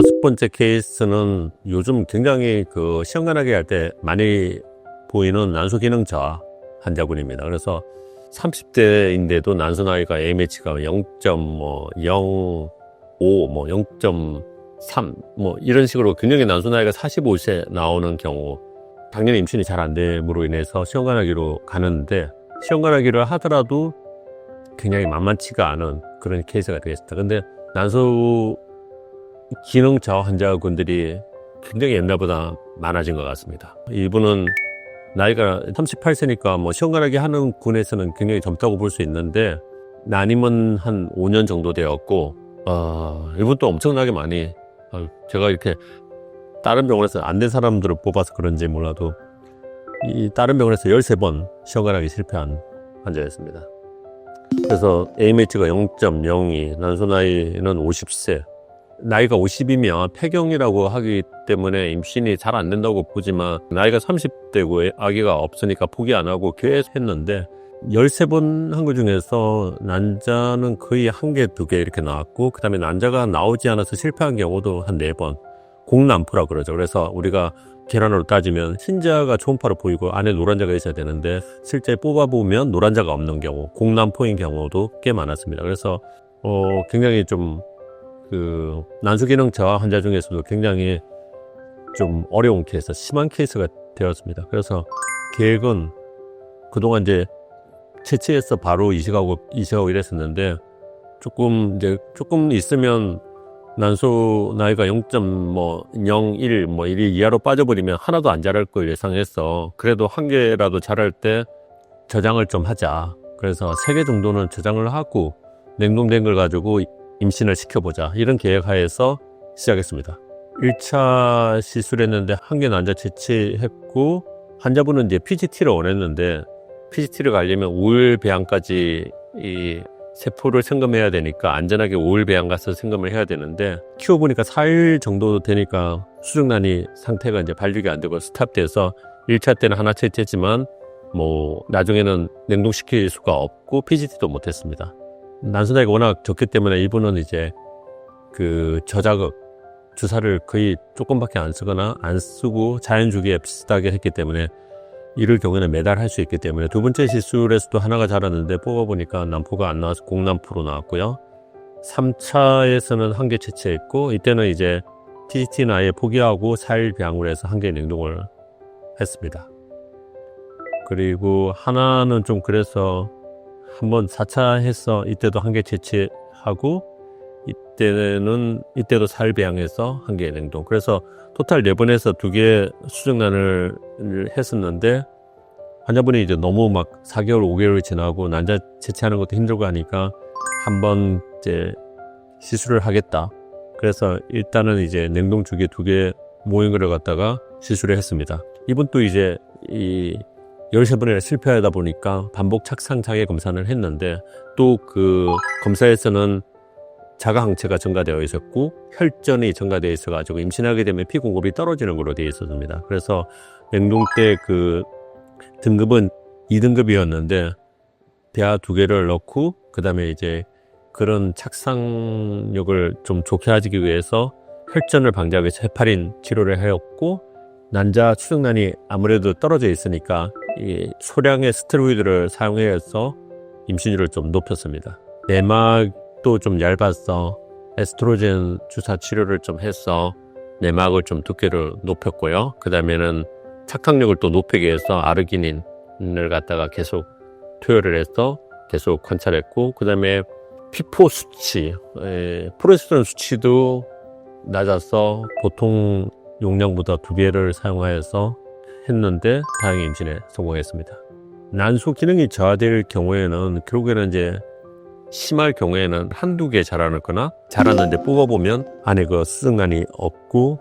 6번째 케이스는 요즘 굉장히 시험관하게 할 때 많이 보이는 난소 기능 저하 환자분입니다. 그래서 30대인데도 난소 나이가 A매치가 0.05, 0.3 이런 식으로 굉장히 난소 나이가 45세 나오는 경우, 당연히 임신이 잘 안 됨으로 인해서 시험관하기로 가는데, 시험관하기를 하더라도 굉장히 만만치가 않은 그런 케이스가 되겠습니다. 근데 난소 기능 저하 환자분들이 굉장히 옛날보다 많아진 것 같습니다. 이분은 나이가 38세니까 시험관하기 하는 군에서는 굉장히 젊다고 볼 수 있는데, 난임은 한 5년 정도 되었고, 이분도 엄청나게 많이, 제가 이렇게 다른 병원에서 안 된 사람들을 뽑아서 그런지 몰라도 이 다른 병원에서 13번 시험관하기 실패한 환자였습니다. 그래서 AMH가 0.02, 난소 나이는 50세, 나이가 50이면 폐경이라고 하기 때문에 임신이 잘 안 된다고 보지만, 나이가 30대고 아기가 없으니까 포기 안 하고 계속 했는데, 13번 한 것 중에서 난자는 거의 1개, 2개 이렇게 나왔고, 그 다음에 난자가 나오지 않아서 실패한 경우도 한 4번. 공난포라고 그러죠. 그래서 우리가 계란으로 따지면 흰자가 초음파로 보이고 안에 노란자가 있어야 되는데, 실제 뽑아보면 노란자가 없는 경우, 공난포인 경우도 꽤 많았습니다. 그래서 굉장히 좀 난소 기능 저하 환자 중에서도 굉장히 좀 어려운 케이스, 심한 케이스가 되었습니다. 그래서 계획은 그동안 이제 채취해서 바로 이식하고 이랬었는데, 조금 있으면 난소 나이가 0.01, 1 이하로 빠져버리면 하나도 안 자랄 걸 예상했어. 그래도 1개라도 자랄 때 저장을 좀 하자. 그래서 3개 정도는 저장을 하고 냉동된 걸 가지고 임신을 시켜보자, 이런 계획 하에서 시작했습니다. 1차 시술했는데 1개 난자 채취했고, 환자분은 이제 PGT를 원했는데, PGT를 가려면 5일 배양까지 이 세포를 생검해야 되니까 안전하게 5일 배양 가서 생검을 해야 되는데, 키워보니까 4일 정도 되니까 수정란이 상태가 이제 발육이 안 되고 스탑돼서 1차 때는 하나 채취했지만 나중에는 냉동시킬 수가 없고 PGT도 못했습니다. 난소 나이가 워낙 적기 때문에 이분은 이제 저자극 주사를 거의 조금밖에 안 쓰거나 안 쓰고 자연주기에 비슷하게 했기 때문에, 이럴 경우에는 매달 할 수 있기 때문에 2번째 시술에서도 하나가 자랐는데 뽑아보니까 난포가 안 나와서 공난포로 나왔고요. 3차에서는 1개 채취했고, 이때는 이제 PGT는 아예 포기하고 4일 배양을 해서 1개 냉동을 했습니다. 그리고 하나는 좀 그래서 한번 4차 해서 이때도 1개 채취하고, 이때도 4일 배양해서 1개 냉동. 그래서 토탈 4번에서 2개 수정란을 했었는데, 환자분이 이제 너무 4개월, 5개월이 지나고 난자 채취하는 것도 힘들고 하니까 한번 이제 시술을 하겠다. 그래서 일단은 이제 냉동 주기 2개 모인 걸 갖다가 시술을 했습니다. 이분 또 이제 13번이나 실패하다 보니까 반복 착상 장애 검사를 했는데, 또 검사에서는 자가항체가 증가되어 있었고 혈전이 증가되어 있어가지고 임신하게 되면 피 공급이 떨어지는 걸로 되어 있었습니다. 그래서 냉동 때 등급은 2등급이었는데 대하 2개를 넣고, 그 다음에 이제 그런 착상력을 좀 좋게 하기 위해서 혈전을 방지하기 위해서 헤파린 치료를 하였고, 난자 추정란이 아무래도 떨어져 있으니까 이 소량의 스테로이드를 사용해서 임신율을 좀 높였습니다. 내막도 좀 얇아서 에스트로겐 주사 치료를 좀 해서 내막을 좀 두께를 높였고요. 그 다음에는 착상력을 또 높이기 위해서 아르기닌을 갖다가 계속 투여를 해서 계속 관찰했고, 그 다음에 피포 수치, 프로제스테론 수치도 낮아서 보통 용량보다 2배를 사용하여서 했는데 다행히 임신에 성공했습니다. 난소 기능이 저하될 경우에는 결국에는 이제 심할 경우에는 1-2개 자라거나 자랐는데 뽑아보면 안에 수정란이 없고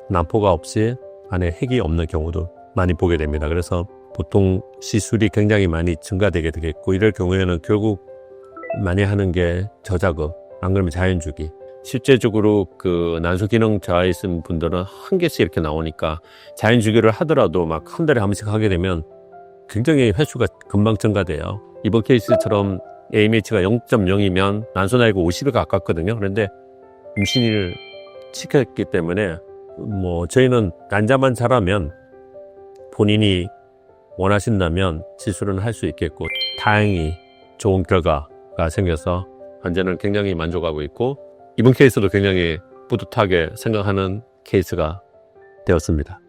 난포가 없이 안에 핵이 없는 경우도 많이 보게 됩니다. 그래서 보통 시술이 굉장히 많이 증가되게 되겠고, 이럴 경우에는 결국 많이 하는 게 저자극, 안 그러면 자연주기. 실제적으로 난소 기능 저하에 있는 분들은 1개씩 이렇게 나오니까 자연주기를 하더라도 한 달에 한 번씩 하게 되면 굉장히 횟수가 금방 증가돼요. 이번 케이스처럼 AMH가 0.0이면 난소 나이가 50에 가깝거든요. 그런데 임신을 시켰기 때문에 저희는 난자만 잘하면 본인이 원하신다면 시술은 할 수 있겠고, 다행히 좋은 결과가 생겨서 현재는 굉장히 만족하고 있고, 이번 케이스도 굉장히 뿌듯하게 생각하는 케이스가 되었습니다.